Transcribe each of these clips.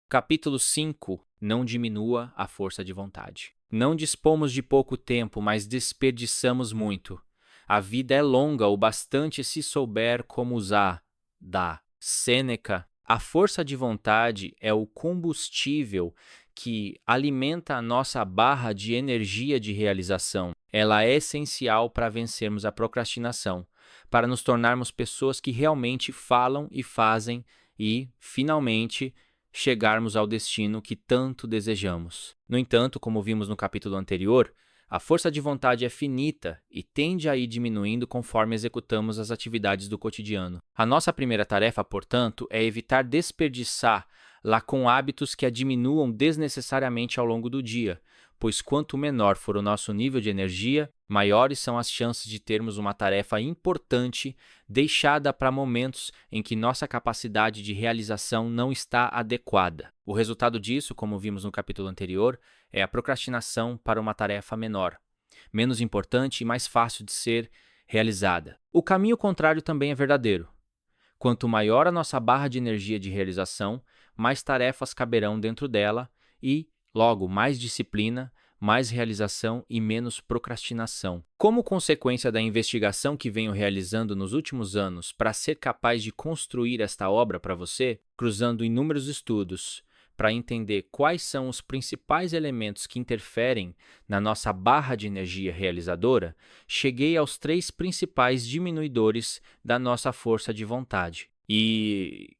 Capítulo 5. Não diminua a força de vontade. Não dispomos de pouco tempo, mas desperdiçamos muito. A vida é longa o bastante se souber como usar. Da Sêneca. A força de vontade é o combustível que alimenta a nossa barra de energia de realização. Ela é essencial para vencermos a procrastinação, para nos tornarmos pessoas que realmente falam e fazem e, finalmente, chegarmos ao destino que tanto desejamos. No entanto, como vimos no capítulo anterior, a força de vontade é finita e tende a ir diminuindo conforme executamos as atividades do cotidiano. A nossa primeira tarefa, portanto, é evitar desperdiçá-la com hábitos que a diminuam desnecessariamente ao longo do dia, pois quanto menor for o nosso nível de energia, maiores são as chances de termos uma tarefa importante deixada para momentos em que nossa capacidade de realização não está adequada. O resultado disso, como vimos no capítulo anterior, é a procrastinação para uma tarefa menor, menos importante e mais fácil de ser realizada. O caminho contrário também é verdadeiro. Quanto maior a nossa barra de energia de realização, mais tarefas caberão dentro dela e, logo, mais disciplina, mais realização e menos procrastinação. Como consequência da investigação que venho realizando nos últimos anos para ser capaz de construir esta obra para você, cruzando inúmeros estudos, para entender quais são os principais elementos que interferem na nossa barra de energia realizadora, cheguei aos 3 principais diminuidores da nossa força de vontade. E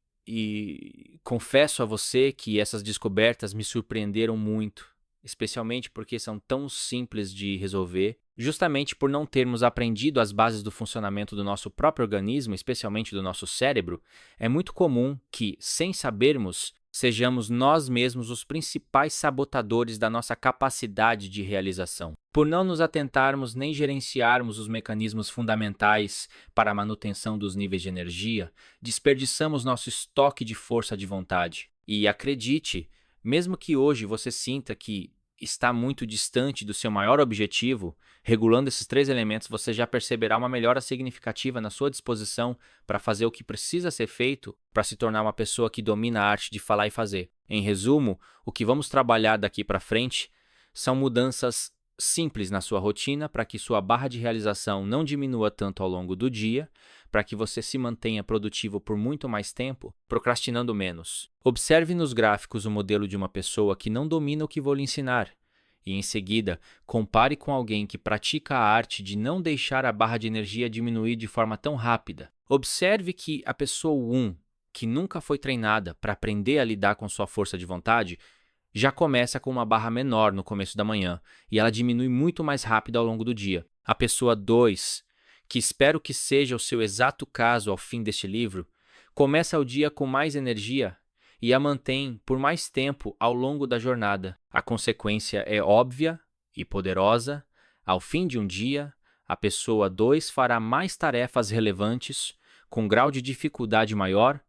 confesso a você que essas descobertas me surpreenderam muito, especialmente porque são tão simples de resolver, justamente por não termos aprendido as bases do funcionamento do nosso próprio organismo, especialmente do nosso cérebro. É muito comum que, sem sabermos, sejamos nós mesmos os principais sabotadores da nossa capacidade de realização. Por não nos atentarmos nem gerenciarmos os mecanismos fundamentais para a manutenção dos níveis de energia, desperdiçamos nosso estoque de força de vontade. E acredite, mesmo que hoje você sinta que está muito distante do seu maior objetivo, regulando esses 3 elementos, você já perceberá uma melhora significativa na sua disposição para fazer o que precisa ser feito para se tornar uma pessoa que domina a arte de falar e fazer. Em resumo, o que vamos trabalhar daqui para frente são mudanças simples na sua rotina para que sua barra de realização não diminua tanto ao longo do dia, para que você se mantenha produtivo por muito mais tempo, procrastinando menos. Observe nos gráficos o modelo de uma pessoa que não domina o que vou lhe ensinar, e em seguida, compare com alguém que pratica a arte de não deixar a barra de energia diminuir de forma tão rápida. Observe que a pessoa 1, que nunca foi treinada para aprender a lidar com sua força de vontade, já começa com uma barra menor no começo da manhã, e ela diminui muito mais rápido ao longo do dia. A pessoa 2, que espero que seja o seu exato caso ao fim deste livro, começa o dia com mais energia e a mantém por mais tempo ao longo da jornada. A consequência é óbvia e poderosa. Ao fim de um dia, a pessoa 2 fará mais tarefas relevantes, com grau de dificuldade maior,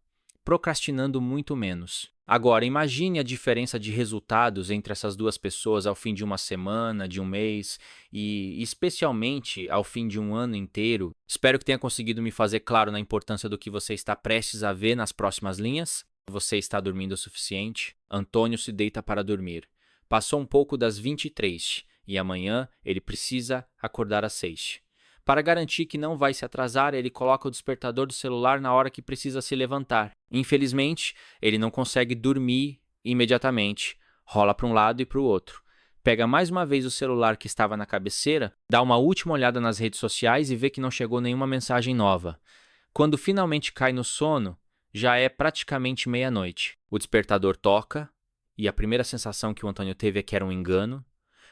procrastinando muito menos. Agora, imagine a diferença de resultados entre essas duas pessoas ao fim de uma semana, de um mês e especialmente ao fim de um ano inteiro. Espero que tenha conseguido me fazer claro na importância do que você está prestes a ver nas próximas linhas. Você está dormindo o suficiente? Antônio se deita para dormir. Passou um pouco das 23 e amanhã ele precisa acordar às 6. Para garantir que não vai se atrasar, ele coloca o despertador do celular na hora que precisa se levantar. Infelizmente, ele não consegue dormir imediatamente. Rola para um lado e para o outro. Pega mais uma vez o celular que estava na cabeceira, dá uma última olhada nas redes sociais e vê que não chegou nenhuma mensagem nova. Quando finalmente cai no sono, já é praticamente meia-noite. O despertador toca e a primeira sensação que o Antônio teve é que era um engano.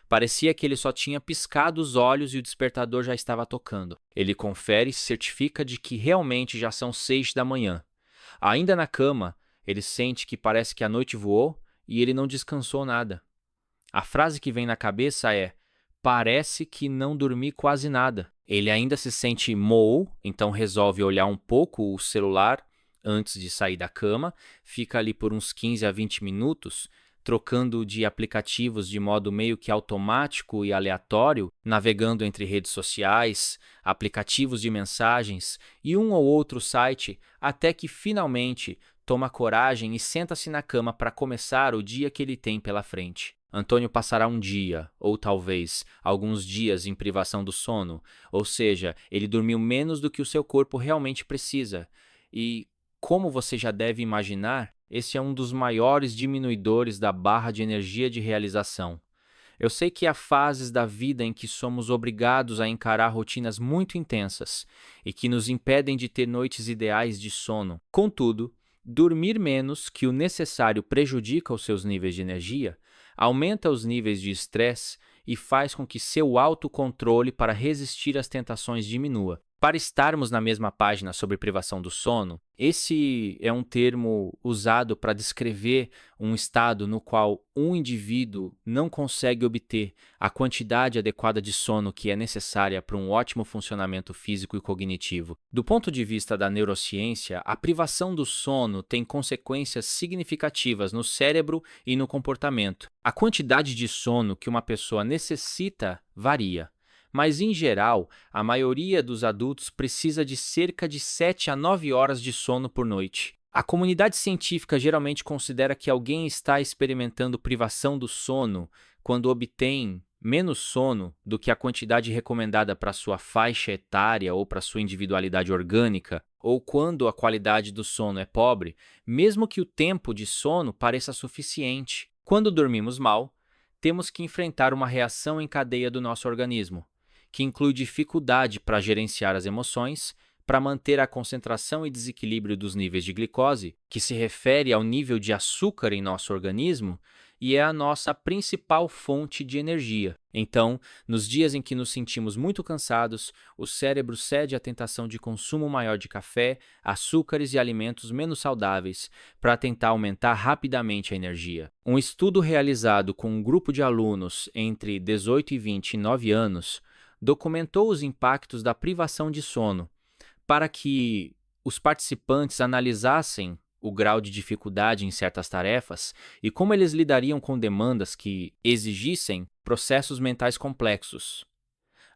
Parecia que ele só tinha piscado os olhos e o despertador já estava tocando. Ele confere e se certifica de que realmente já são 6 da manhã. Ainda na cama, ele sente que parece que a noite voou e ele não descansou nada. A frase que vem na cabeça é: parece que não dormi quase nada. Ele ainda se sente mou, então resolve olhar um pouco o celular antes de sair da cama, fica ali por uns 15 a 20 minutos, trocando de aplicativos de modo meio que automático e aleatório, navegando entre redes sociais, aplicativos de mensagens e um ou outro site, até que finalmente toma coragem e senta-se na cama para começar o dia que ele tem pela frente. Antônio passará um dia, ou talvez alguns dias em privação do sono, ou seja, ele dormiu menos do que o seu corpo realmente precisa. E, como você já deve imaginar, esse é um dos maiores diminuidores da barra de energia de realização. Eu sei que há fases da vida em que somos obrigados a encarar rotinas muito intensas e que nos impedem de ter noites ideais de sono. Contudo, dormir menos que o necessário prejudica os seus níveis de energia, aumenta os níveis de estresse e faz com que seu autocontrole para resistir às tentações diminua. Para estarmos na mesma página sobre privação do sono, esse é um termo usado para descrever um estado no qual um indivíduo não consegue obter a quantidade adequada de sono que é necessária para um ótimo funcionamento físico e cognitivo. Do ponto de vista da neurociência, a privação do sono tem consequências significativas no cérebro e no comportamento. A quantidade de sono que uma pessoa necessita varia. Mas, em geral, a maioria dos adultos precisa de cerca de 7 a 9 horas de sono por noite. A comunidade científica geralmente considera que alguém está experimentando privação do sono quando obtém menos sono do que a quantidade recomendada para sua faixa etária ou para sua individualidade orgânica, ou quando a qualidade do sono é pobre, mesmo que o tempo de sono pareça suficiente. Quando dormimos mal, temos que enfrentar uma reação em cadeia do nosso organismo, que inclui dificuldade para gerenciar as emoções, para manter a concentração e desequilíbrio dos níveis de glicose, que se refere ao nível de açúcar em nosso organismo, e é a nossa principal fonte de energia. Então, nos dias em que nos sentimos muito cansados, o cérebro cede à tentação de consumo maior de café, açúcares e alimentos menos saudáveis, para tentar aumentar rapidamente a energia. Um estudo realizado com um grupo de alunos entre 18 e 29 anos documentou os impactos da privação de sono, para que os participantes analisassem o grau de dificuldade em certas tarefas e como eles lidariam com demandas que exigissem processos mentais complexos.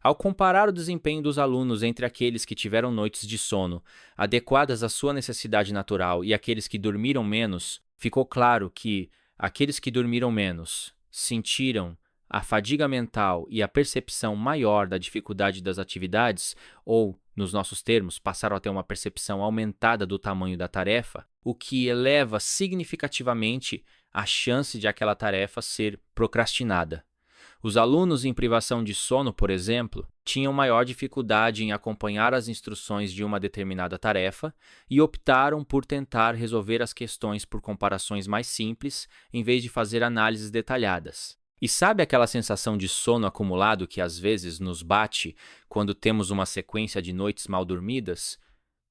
Ao comparar o desempenho dos alunos entre aqueles que tiveram noites de sono adequadas à sua necessidade natural e aqueles que dormiram menos, ficou claro que aqueles que dormiram menos sentiram a fadiga mental e a percepção maior da dificuldade das atividades, ou, nos nossos termos, passaram a ter uma percepção aumentada do tamanho da tarefa, o que eleva significativamente a chance de aquela tarefa ser procrastinada. Os alunos em privação de sono, por exemplo, tinham maior dificuldade em acompanhar as instruções de uma determinada tarefa e optaram por tentar resolver as questões por comparações mais simples, em vez de fazer análises detalhadas. E sabe aquela sensação de sono acumulado que às vezes nos bate quando temos uma sequência de noites mal dormidas?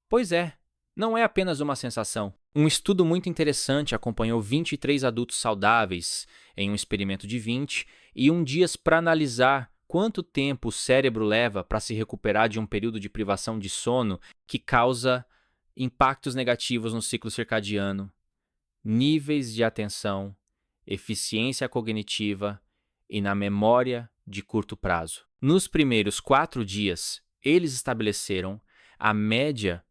Pois é, não é apenas uma sensação. Um estudo muito interessante acompanhou 23 adultos saudáveis em um experimento de 20 e dias para analisar quanto tempo o cérebro leva para se recuperar de um período de privação de sono que causa impactos negativos no ciclo circadiano, níveis de atenção, eficiência cognitiva e na memória de curto prazo. Nos primeiros 4 dias, eles estabeleceram a média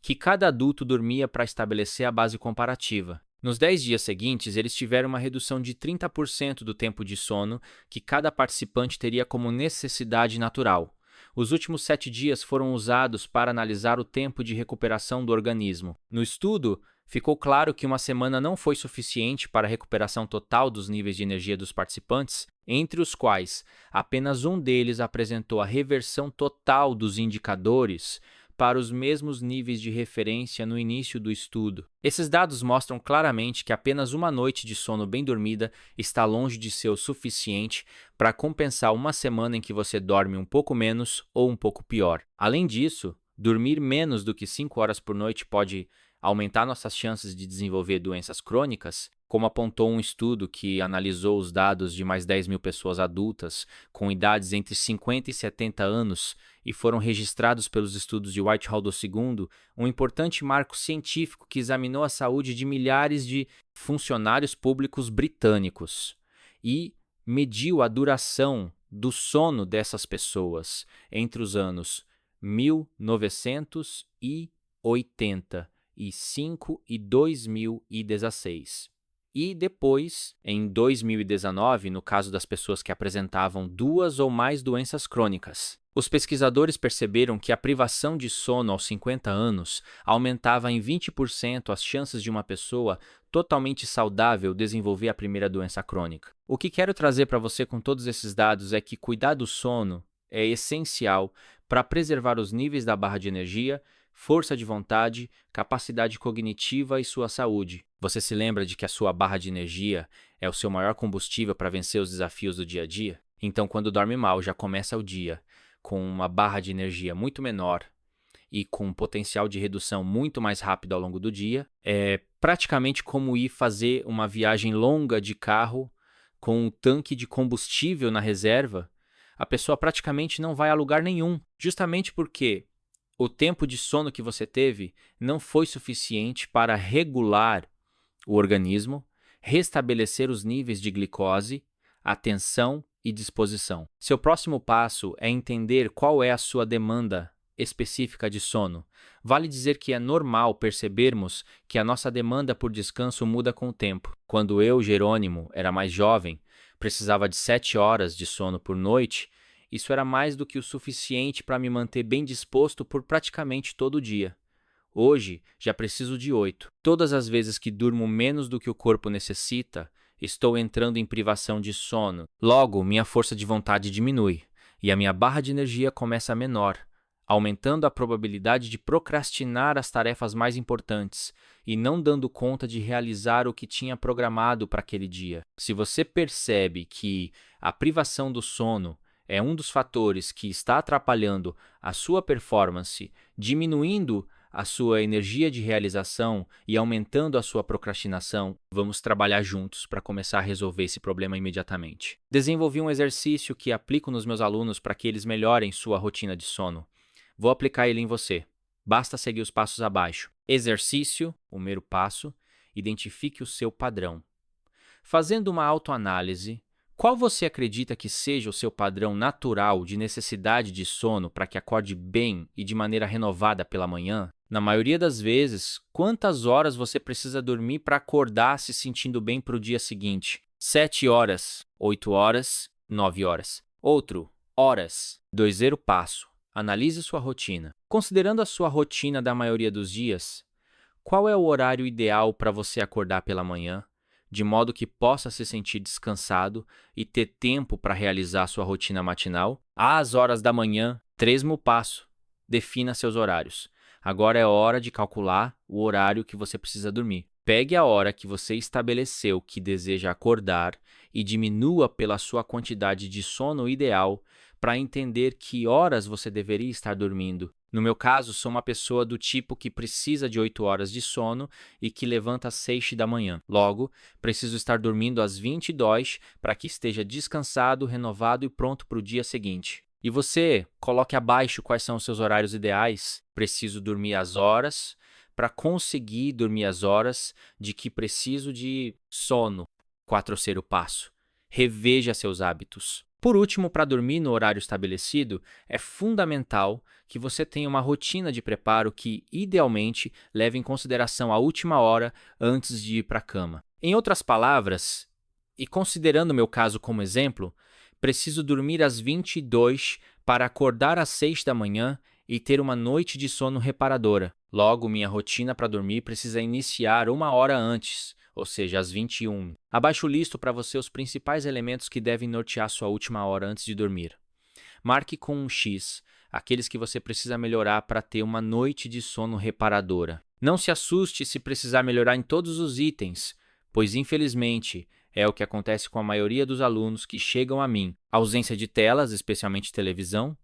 que cada adulto dormia para estabelecer a base comparativa. Nos 10 dias seguintes, eles tiveram uma redução de 30% do tempo de sono que cada participante teria como necessidade natural. Os últimos 7 dias foram usados para analisar o tempo de recuperação do organismo. No estudo, ficou claro que uma semana não foi suficiente para a recuperação total dos níveis de energia dos participantes, entre os quais apenas um deles apresentou a reversão total dos indicadores para os mesmos níveis de referência no início do estudo. Esses dados mostram claramente que apenas uma noite de sono bem dormida está longe de ser o suficiente para compensar uma semana em que você dorme um pouco menos ou um pouco pior. Além disso, dormir menos do que 5 horas por noite pode aumentar nossas chances de desenvolver doenças crônicas, como apontou um estudo que analisou os dados de mais 10 mil pessoas adultas com idades entre 50 e 70 anos e foram registrados pelos estudos de Whitehall II, um importante marco científico que examinou a saúde de milhares de funcionários públicos britânicos e mediu a duração do sono dessas pessoas entre os anos 1985 e 2016. E depois, em 2019, no caso das pessoas que apresentavam 2 ou mais doenças crônicas. Os pesquisadores perceberam que a privação de sono aos 50 anos aumentava em 20% as chances de uma pessoa totalmente saudável desenvolver a primeira doença crônica. O que quero trazer para você com todos esses dados é que cuidar do sono é essencial para preservar os níveis da barra de energia, força de vontade, capacidade cognitiva e sua saúde. Você se lembra de que a sua barra de energia é o seu maior combustível para vencer os desafios do dia a dia? Então, quando dorme mal, já começa o dia com uma barra de energia muito menor e com um potencial de redução muito mais rápido ao longo do dia. É praticamente como ir fazer uma viagem longa de carro com um tanque de combustível na reserva. A pessoa praticamente não vai a lugar nenhum, justamente porque o tempo de sono que você teve não foi suficiente para regular o organismo, restabelecer os níveis de glicose, atenção e disposição. Seu próximo passo é entender qual é a sua demanda específica de sono. Vale dizer que é normal percebermos que a nossa demanda por descanso muda com o tempo. Quando eu, Jerônimo, era mais jovem, precisava de 7 horas de sono por noite. Isso era mais do que o suficiente para me manter bem disposto por praticamente todo o dia. Hoje, já preciso de 8. Todas as vezes que durmo menos do que o corpo necessita, estou entrando em privação de sono. Logo, minha força de vontade diminui e a minha barra de energia começa a menor, aumentando a probabilidade de procrastinar as tarefas mais importantes e não dando conta de realizar o que tinha programado para aquele dia. Se você percebe que a privação do sono é um dos fatores que está atrapalhando a sua performance, diminuindo a sua energia de realização e aumentando a sua procrastinação, vamos trabalhar juntos para começar a resolver esse problema imediatamente. Desenvolvi um exercício que aplico nos meus alunos para que eles melhorem sua rotina de sono. Vou aplicar ele em você. Basta seguir os passos abaixo. Exercício, o primeiro passo, identifique o seu padrão. Fazendo uma autoanálise, qual você acredita que seja o seu padrão natural de necessidade de sono para que acorde bem e de maneira renovada pela manhã? Na maioria das vezes, quantas horas você precisa dormir para acordar se sentindo bem para o dia seguinte? 7 horas, 8 horas, 9 horas. Outro, horas. Terceiro passo, analise sua rotina. Considerando a sua rotina da maioria dos dias, qual é o horário ideal para você acordar pela manhã, de modo que possa se sentir descansado e ter tempo para realizar sua rotina matinal? Às horas da manhã, 3º passo, defina seus horários. Agora é hora de calcular o horário que você precisa dormir. Pegue a hora que você estabeleceu que deseja acordar e diminua pela sua quantidade de sono ideal para entender que horas você deveria estar dormindo. No meu caso, sou uma pessoa do tipo que precisa de 8 horas de sono e que levanta às 6 da manhã. Logo, preciso estar dormindo às 22 para que esteja descansado, renovado e pronto para o dia seguinte. E você, coloque abaixo quais são os seus horários ideais. Preciso dormir as horas para conseguir dormir as horas de que preciso de sono. 4º passo, reveja seus hábitos. Por último, para dormir no horário estabelecido, é fundamental que você tenha uma rotina de preparo que, idealmente, leve em consideração a última hora antes de ir para a cama. Em outras palavras, e considerando o meu caso como exemplo, preciso dormir às 22 para acordar às 6 da manhã e ter uma noite de sono reparadora. Logo, minha rotina para dormir precisa iniciar 1 hora antes, ou seja, às 21. Abaixo listo para você os principais elementos que devem nortear sua última hora antes de dormir. Marque com um X aqueles que você precisa melhorar para ter uma noite de sono reparadora. Não se assuste se precisar melhorar em todos os itens, pois infelizmente é o que acontece com a maioria dos alunos que chegam a mim. Ausência de telas, especialmente televisão,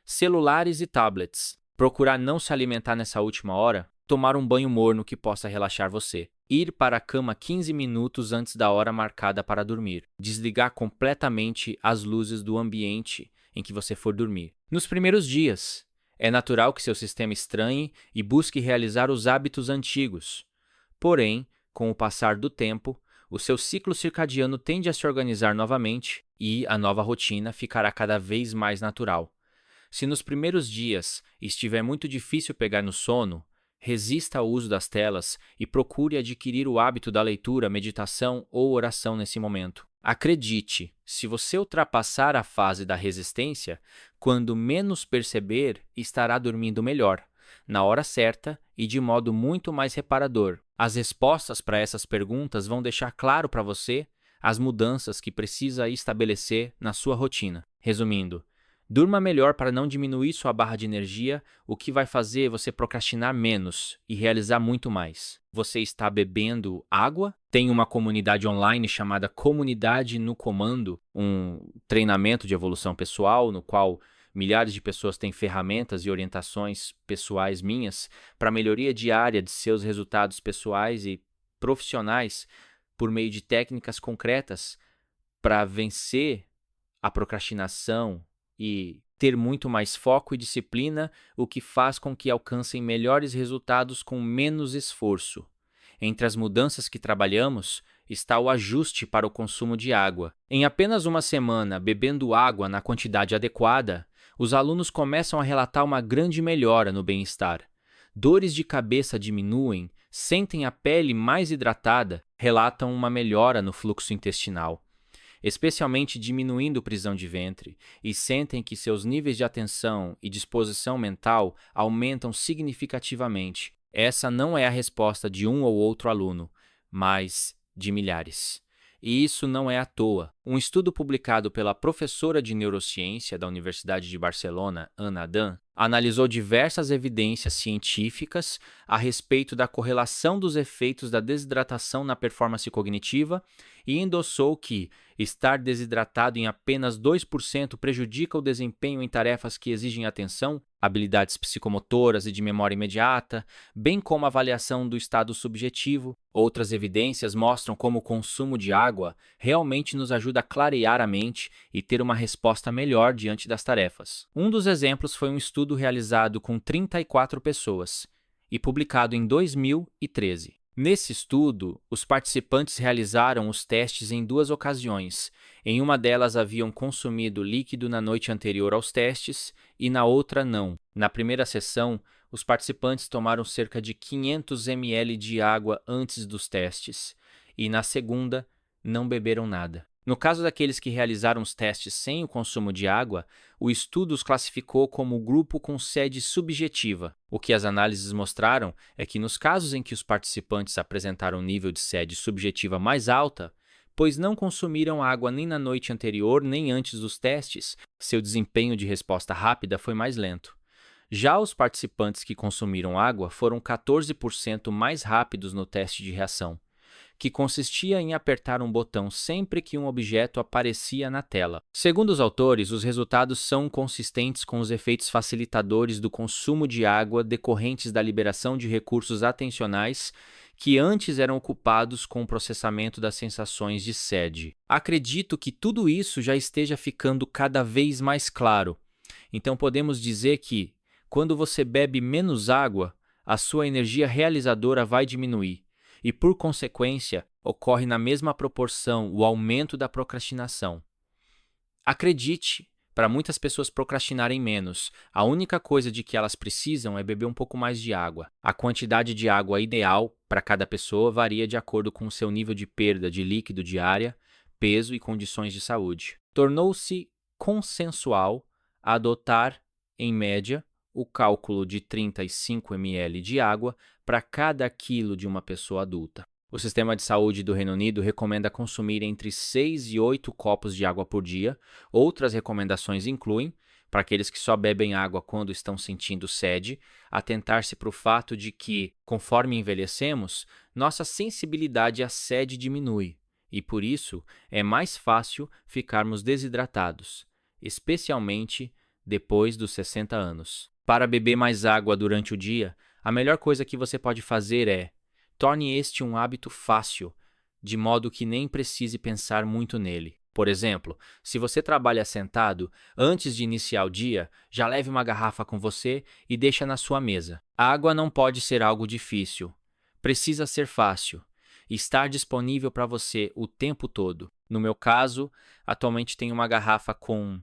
celulares e tablets. Procurar não se alimentar nessa última hora, tomar um banho morno que possa relaxar você, ir para a cama 15 minutos antes da hora marcada para dormir, desligar completamente as luzes do ambiente em que você for dormir. Nos primeiros dias, é natural que seu sistema estranhe e busque realizar os hábitos antigos. Porém, com o passar do tempo, o seu ciclo circadiano tende a se organizar novamente e a nova rotina ficará cada vez mais natural. Se nos primeiros dias estiver muito difícil pegar no sono, resista ao uso das telas e procure adquirir o hábito da leitura, meditação ou oração nesse momento. Acredite, se você ultrapassar a fase da resistência, quando menos perceber, estará dormindo melhor, na hora certa e de modo muito mais reparador. As respostas para essas perguntas vão deixar claro para você as mudanças que precisa estabelecer na sua rotina. Resumindo, durma melhor para não diminuir sua barra de energia, o que vai fazer você procrastinar menos e realizar muito mais. Você está bebendo água? Tem uma comunidade online chamada Comunidade no Comando, um treinamento de evolução pessoal no qual milhares de pessoas têm ferramentas e orientações pessoais minhas para melhoria diária de seus resultados pessoais e profissionais por meio de técnicas concretas para vencer a procrastinação e ter muito mais foco e disciplina, o que faz com que alcancem melhores resultados com menos esforço. Entre as mudanças que trabalhamos está o ajuste para o consumo de água. Em apenas uma semana, bebendo água na quantidade adequada, os alunos começam a relatar uma grande melhora no bem-estar. Dores de cabeça diminuem, sentem a pele mais hidratada, relatam uma melhora no fluxo intestinal, especialmente diminuindo prisão de ventre, e sentem que seus níveis de atenção e disposição mental aumentam significativamente. Essa não é a resposta de um ou outro aluno, mas de milhares. E isso não é à toa. Um estudo publicado pela professora de neurociência da Universidade de Barcelona, Anna Dan, analisou diversas evidências científicas a respeito da correlação dos efeitos da desidratação na performance cognitiva e endossou que estar desidratado em apenas 2% prejudica o desempenho em tarefas que exigem atenção, habilidades psicomotoras e de memória imediata, bem como a avaliação do estado subjetivo. Outras evidências mostram como o consumo de água realmente nos ajuda a clarear a mente e ter uma resposta melhor diante das tarefas. Um dos exemplos foi um estudo realizado com 34 pessoas e publicado em 2013. Nesse estudo, os participantes realizaram os testes em 2 ocasiões. Em uma delas haviam consumido líquido na noite anterior aos testes e na outra não. Na primeira sessão, os participantes tomaram cerca de 500 ml de água antes dos testes e na segunda não beberam nada. No caso daqueles que realizaram os testes sem o consumo de água, o estudo os classificou como grupo com sede subjetiva. O que as análises mostraram é que nos casos em que os participantes apresentaram nível de sede subjetiva mais alta, pois não consumiram água nem na noite anterior nem antes dos testes, seu desempenho de resposta rápida foi mais lento. Já os participantes que consumiram água foram 14% mais rápidos no teste de reação, que consistia em apertar um botão sempre que um objeto aparecia na tela. Segundo os autores, os resultados são consistentes com os efeitos facilitadores do consumo de água decorrentes da liberação de recursos atencionais que antes eram ocupados com o processamento das sensações de sede. Acredito que tudo isso já esteja ficando cada vez mais claro. Então podemos dizer que, quando você bebe menos água, a sua energia realizadora vai diminuir. E, por consequência, ocorre na mesma proporção o aumento da procrastinação. Acredite, para muitas pessoas procrastinarem menos, a única coisa de que elas precisam é beber um pouco mais de água. A quantidade de água ideal para cada pessoa varia de acordo com o seu nível de perda de líquido diária, peso e condições de saúde. Tornou-se consensual adotar, em média, o cálculo de 35 ml de água para cada quilo de uma pessoa adulta. O Sistema de Saúde do Reino Unido recomenda consumir entre 6 e 8 copos de água por dia. Outras recomendações incluem, para aqueles que só bebem água quando estão sentindo sede, atentar-se para o fato de que, conforme envelhecemos, nossa sensibilidade à sede diminui e, por isso, é mais fácil ficarmos desidratados, especialmente depois dos 60 anos. Para beber mais água durante o dia, A melhor coisa que você pode fazer é: torne este um hábito fácil, de modo que nem precise pensar muito nele. Por exemplo, se você trabalha sentado, antes de iniciar o dia, já leve uma garrafa com você e deixa na sua mesa. A água não pode ser algo difícil. Precisa ser fácil e estar disponível para você o tempo todo. No meu caso, atualmente tenho uma garrafa com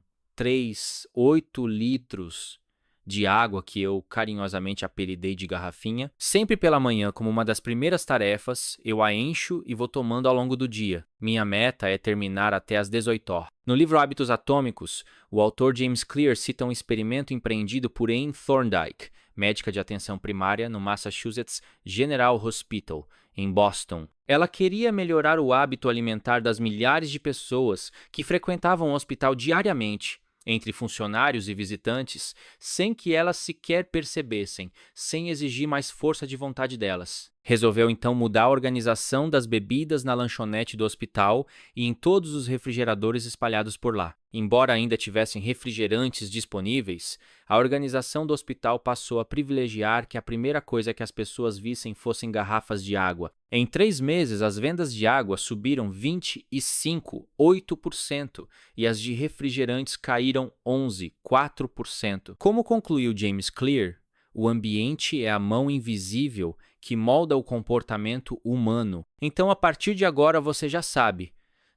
8 litros de água, que eu carinhosamente apelidei de garrafinha. Sempre pela manhã, como uma das primeiras tarefas, eu a encho e vou tomando ao longo do dia. Minha meta é terminar até às 18 horas. No livro Hábitos Atômicos, o autor James Clear cita um experimento empreendido por Anne Thorndike, médica de atenção primária no Massachusetts General Hospital, em Boston. Ela queria melhorar o hábito alimentar das milhares de pessoas que frequentavam o hospital diariamente, entre funcionários e visitantes, sem que elas sequer percebessem, sem exigir mais força de vontade delas. Resolveu então mudar a organização das bebidas na lanchonete do hospital e em todos os refrigeradores espalhados por lá. Embora ainda tivessem refrigerantes disponíveis, a organização do hospital passou a privilegiar que a primeira coisa que as pessoas vissem fossem garrafas de água. Em 3 meses, as vendas de água subiram 8% e as de refrigerantes caíram 4%. Como concluiu James Clear, o ambiente é a mão invisível que molda o comportamento humano. Então, a partir de agora, você já sabe.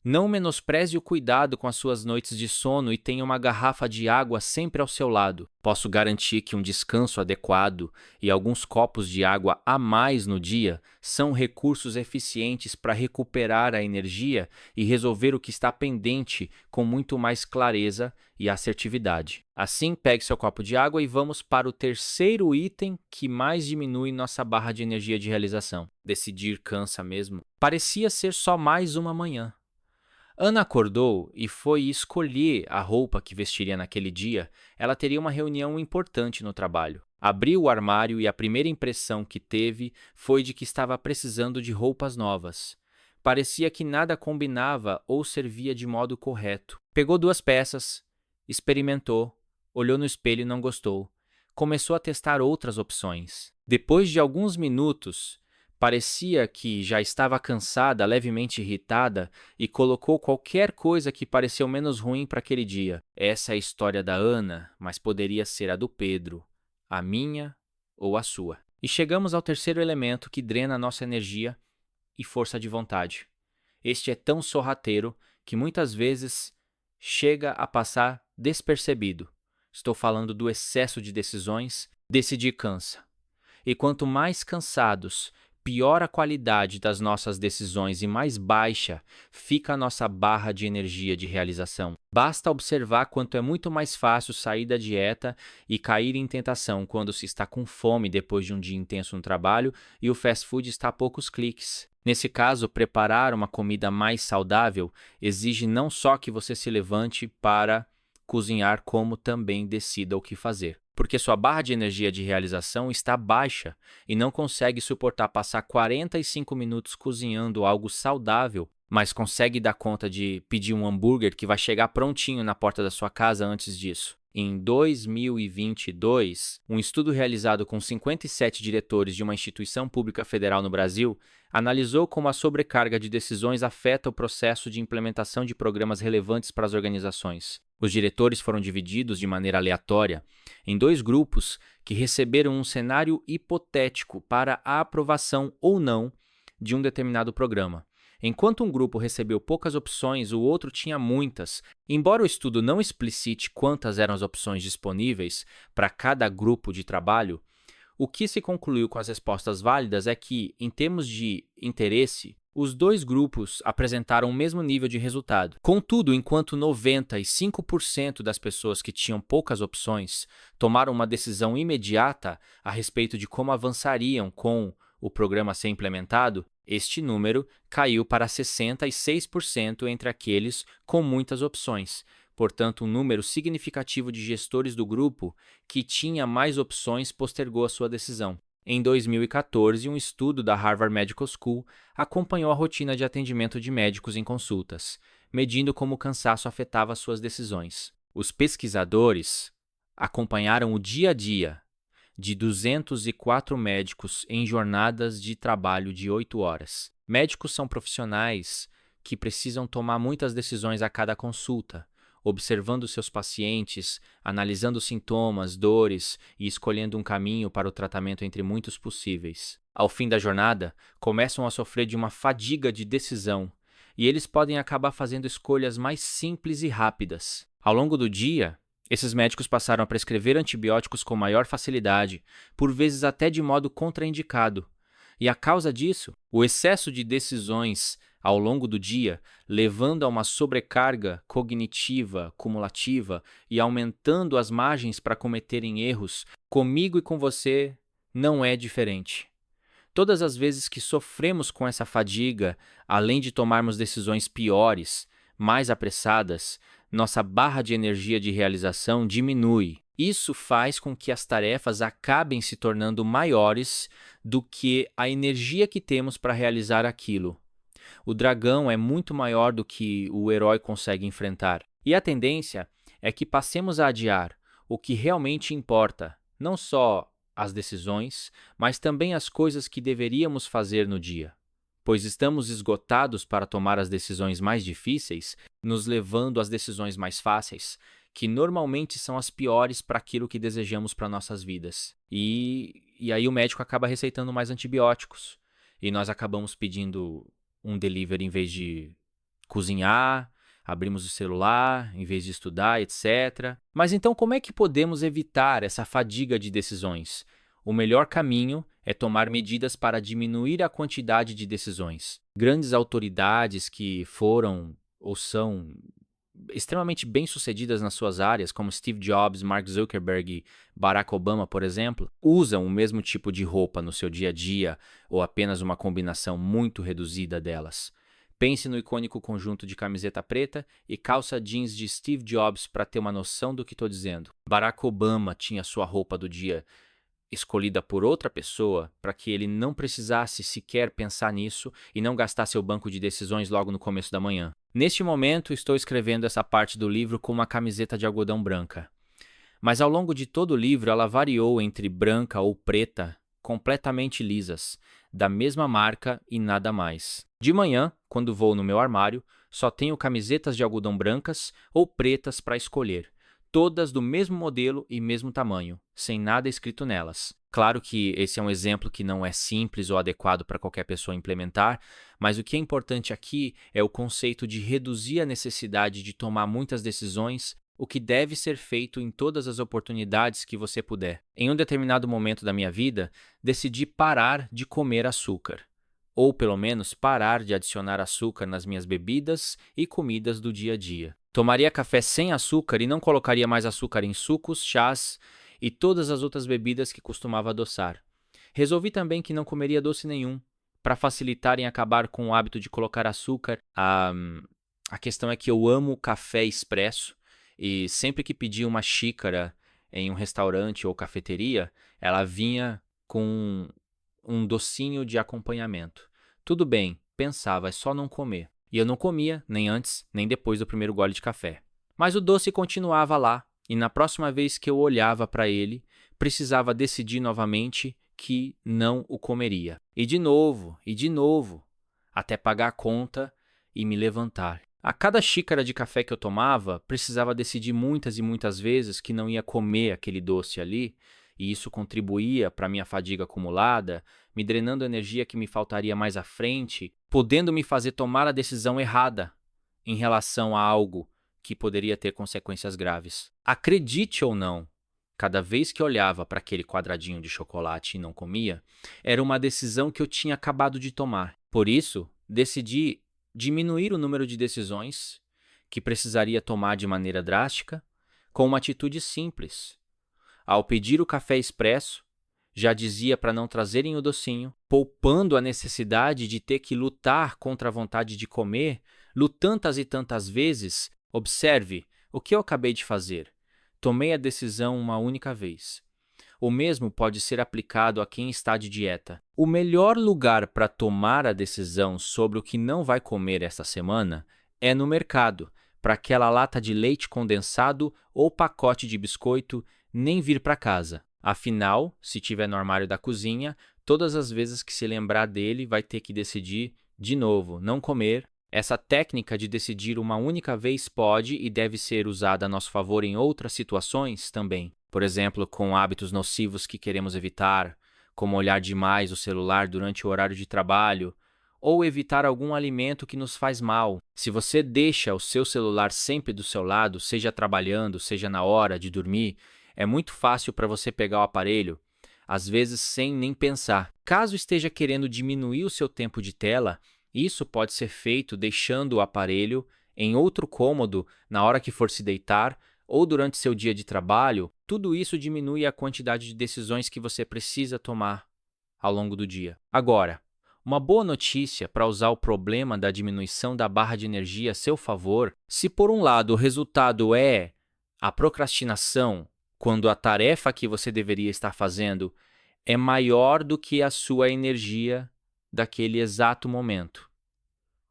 Não menospreze o cuidado com as suas noites de sono e tenha uma garrafa de água sempre ao seu lado. Posso garantir que um descanso adequado e alguns copos de água a mais no dia são recursos eficientes para recuperar a energia e resolver o que está pendente com muito mais clareza e assertividade. Assim, pegue seu copo de água e vamos para o terceiro item que mais diminui nossa barra de energia de realização. Decidir cansa mesmo. Parecia ser só mais uma manhã. Ana acordou e foi escolher a roupa que vestiria naquele dia. Ela teria uma reunião importante no trabalho. Abriu o armário e a primeira impressão que teve foi de que estava precisando de roupas novas. Parecia que nada combinava ou servia de modo correto. Pegou 2 peças, experimentou, olhou no espelho e não gostou. Começou a testar outras opções. Depois de alguns minutos, parecia que já estava cansada, levemente irritada, e colocou qualquer coisa que pareceu menos ruim para aquele dia. Essa é a história da Ana, mas poderia ser a do Pedro, a minha ou a sua. E chegamos ao terceiro elemento que drena nossa energia e força de vontade. Este é tão sorrateiro que muitas vezes chega a passar despercebido. Estou falando do excesso de decisões. Decidir cansa. E quanto mais cansados, pior a qualidade das nossas decisões e mais baixa fica a nossa barra de energia de realização. Basta observar quanto é muito mais fácil sair da dieta e cair em tentação quando se está com fome depois de um dia intenso no trabalho e o fast food está a poucos cliques. Nesse caso, preparar uma comida mais saudável exige não só que você se levante para cozinhar, como também decida o que fazer. Porque sua barra de energia de realização está baixa e não consegue suportar passar 45 minutos cozinhando algo saudável, mas consegue dar conta de pedir um hambúrguer que vai chegar prontinho na porta da sua casa antes disso. Em 2022, um estudo realizado com 57 diretores de uma instituição pública federal no Brasil analisou como a sobrecarga de decisões afeta o processo de implementação de programas relevantes para as organizações. Os diretores foram divididos de maneira aleatória em 2 grupos que receberam um cenário hipotético para a aprovação ou não de um determinado programa. Enquanto um grupo recebeu poucas opções, o outro tinha muitas. Embora o estudo não explicite quantas eram as opções disponíveis para cada grupo de trabalho, o que se concluiu com as respostas válidas é que, em termos de interesse, os 2 grupos apresentaram o mesmo nível de resultado. Contudo, enquanto 95% das pessoas que tinham poucas opções tomaram uma decisão imediata a respeito de como avançariam com o programa a ser implementado, este número caiu para 66% entre aqueles com muitas opções. Portanto, um número significativo de gestores do grupo que tinha mais opções postergou a sua decisão. Em 2014, um estudo da Harvard Medical School acompanhou a rotina de atendimento de médicos em consultas, medindo como o cansaço afetava suas decisões. Os pesquisadores acompanharam o dia a dia de 204 médicos em jornadas de trabalho de 8 horas. Médicos são profissionais que precisam tomar muitas decisões a cada consulta, observando seus pacientes, analisando sintomas, dores e escolhendo um caminho para o tratamento entre muitos possíveis. Ao fim da jornada, começam a sofrer de uma fadiga de decisão, e eles podem acabar fazendo escolhas mais simples e rápidas. Ao longo do dia, esses médicos passaram a prescrever antibióticos com maior facilidade, por vezes até de modo contraindicado. E a causa disso, o excesso de decisões ao longo do dia, levando a uma sobrecarga cognitiva cumulativa e aumentando as margens para cometerem erros, comigo e com você não é diferente. Todas as vezes que sofremos com essa fadiga, além de tomarmos decisões piores, mais apressadas, nossa barra de energia de realização diminui. Isso faz com que as tarefas acabem se tornando maiores do que a energia que temos para realizar aquilo. O dragão é muito maior do que o herói consegue enfrentar. E a tendência é que passemos a adiar o que realmente importa, não só as decisões, mas também as coisas que deveríamos fazer no dia. Pois estamos esgotados para tomar as decisões mais difíceis, nos levando às decisões mais fáceis, que normalmente são as piores para aquilo que desejamos para nossas vidas. E aí o médico acaba receitando mais antibióticos. E nós acabamos pedindo um delivery em vez de cozinhar, abrimos o celular em vez de estudar, etc. Mas então como é que podemos evitar essa fadiga de decisões? O melhor caminho é tomar medidas para diminuir a quantidade de decisões. Grandes autoridades que foram ou são extremamente bem-sucedidas nas suas áreas, como Steve Jobs, Mark Zuckerberg e Barack Obama, por exemplo, usam o mesmo tipo de roupa no seu dia a dia ou apenas uma combinação muito reduzida delas. Pense no icônico conjunto de camiseta preta e calça jeans de Steve Jobs para ter uma noção do que estou dizendo. Barack Obama tinha sua roupa do dia escolhida por outra pessoa para que ele não precisasse sequer pensar nisso e não gastar seu banco de decisões logo no começo da manhã. Neste momento, estou escrevendo essa parte do livro com uma camiseta de algodão branca. Mas ao longo de todo o livro, ela variou entre branca ou preta, completamente lisas, da mesma marca e nada mais. De manhã, quando vou no meu armário, só tenho camisetas de algodão brancas ou pretas para escolher. Todas do mesmo modelo e mesmo tamanho, sem nada escrito nelas. Claro que esse é um exemplo que não é simples ou adequado para qualquer pessoa implementar, mas o que é importante aqui é o conceito de reduzir a necessidade de tomar muitas decisões, o que deve ser feito em todas as oportunidades que você puder. Em um determinado momento da minha vida, decidi parar de comer açúcar, ou pelo menos parar de adicionar açúcar nas minhas bebidas e comidas do dia a dia. Tomaria café sem açúcar e não colocaria mais açúcar em sucos, chás e todas as outras bebidas que costumava adoçar. Resolvi também que não comeria doce nenhum, para facilitar em acabar com o hábito de colocar açúcar. A questão é que eu amo café expresso e sempre que pedia uma xícara em um restaurante ou cafeteria, ela vinha com um docinho de acompanhamento. Tudo bem, pensava, é só não comer. E eu não comia, nem antes, nem depois do primeiro gole de café. Mas o doce continuava lá, e na próxima vez que eu olhava para ele, precisava decidir novamente que não o comeria. E de novo, até pagar a conta e me levantar. A cada xícara de café que eu tomava, precisava decidir muitas e muitas vezes que não ia comer aquele doce ali, e isso contribuía para a minha fadiga acumulada, me drenando energia que me faltaria mais à frente, podendo me fazer tomar a decisão errada em relação a algo que poderia ter consequências graves. Acredite ou não, cada vez que olhava para aquele quadradinho de chocolate e não comia, era uma decisão que eu tinha acabado de tomar. Por isso, decidi diminuir o número de decisões que precisaria tomar de maneira drástica com uma atitude simples. Ao pedir o café expresso, já dizia para não trazerem o docinho, poupando a necessidade de ter que lutar contra a vontade de comer, tantas e tantas vezes. Observe o que eu acabei de fazer. Tomei a decisão uma única vez. O mesmo pode ser aplicado a quem está de dieta. O melhor lugar para tomar a decisão sobre o que não vai comer esta semana é no mercado, para aquela lata de leite condensado ou pacote de biscoito nem vir para casa. Afinal, se tiver no armário da cozinha, todas as vezes que se lembrar dele, vai ter que decidir de novo, não comer. Essa técnica de decidir uma única vez pode e deve ser usada a nosso favor em outras situações também. Por exemplo, com hábitos nocivos que queremos evitar, como olhar demais o celular durante o horário de trabalho, ou evitar algum alimento que nos faz mal. Se você deixa o seu celular sempre do seu lado, seja trabalhando, seja na hora de dormir, é muito fácil para você pegar o aparelho, às vezes sem nem pensar. Caso esteja querendo diminuir o seu tempo de tela, isso pode ser feito deixando o aparelho em outro cômodo na hora que for se deitar ou durante seu dia de trabalho. Tudo isso diminui a quantidade de decisões que você precisa tomar ao longo do dia. Agora, uma boa notícia para usar o problema da diminuição da barra de energia a seu favor: se por um lado o resultado é a procrastinação, quando a tarefa que você deveria estar fazendo é maior do que a sua energia daquele exato momento.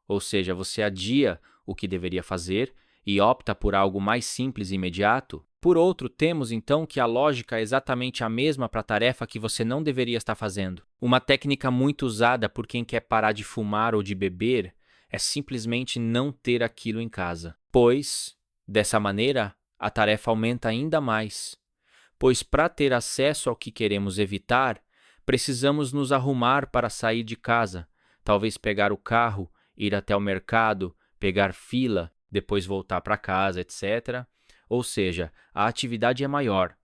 Ou seja, você adia o que deveria fazer e opta por algo mais simples e imediato. Por outro, temos então que a lógica é exatamente a mesma para a tarefa que você não deveria estar fazendo. Uma técnica muito usada por quem quer parar de fumar ou de beber é simplesmente não ter aquilo em casa, pois, dessa maneira, a tarefa aumenta ainda mais. Pois para ter acesso ao que queremos evitar, precisamos nos arrumar para sair de casa, talvez pegar o carro, ir até o mercado, pegar fila, depois voltar para casa, etc. Ou seja, a atividade é maior.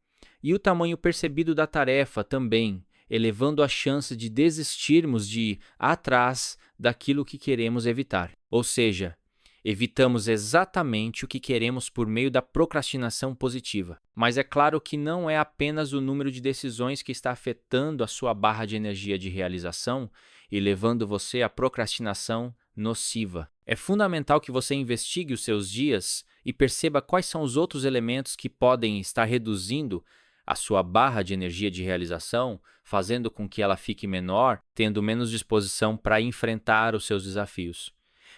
E o tamanho percebido da tarefa também, elevando a chance de desistirmos de ir atrás daquilo que queremos evitar. Ou seja, evitamos exatamente o que queremos por meio da procrastinação positiva. Mas é claro que não é apenas o número de decisões que está afetando a sua barra de energia de realização e levando você à procrastinação nociva. É fundamental que você investigue os seus dias e perceba quais são os outros elementos que podem estar reduzindo a sua barra de energia de realização, fazendo com que ela fique menor, tendo menos disposição para enfrentar os seus desafios.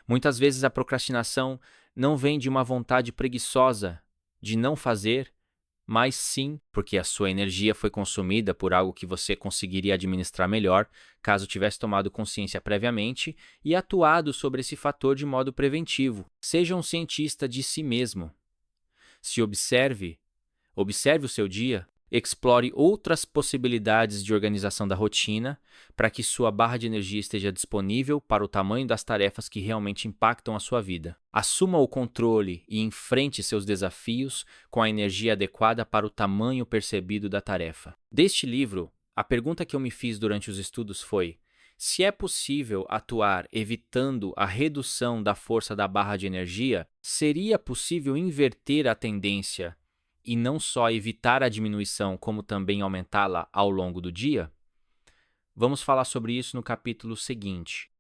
Muitas vezes a procrastinação não vem de uma vontade preguiçosa de não fazer, mas sim porque a sua energia foi consumida por algo que você conseguiria administrar melhor caso tivesse tomado consciência previamente e atuado sobre esse fator de modo preventivo. Seja um cientista de si mesmo. Se observe o seu dia, explore outras possibilidades de organização da rotina para que sua barra de energia esteja disponível para o tamanho das tarefas que realmente impactam a sua vida. Assuma o controle e enfrente seus desafios com a energia adequada para o tamanho percebido da tarefa. Deste livro, a pergunta que eu me fiz durante os estudos foi: se é possível atuar evitando a redução da força da barra de energia, seria possível inverter a tendência e não só evitar a diminuição, como também aumentá-la ao longo do dia? Vamos falar sobre isso no capítulo seguinte.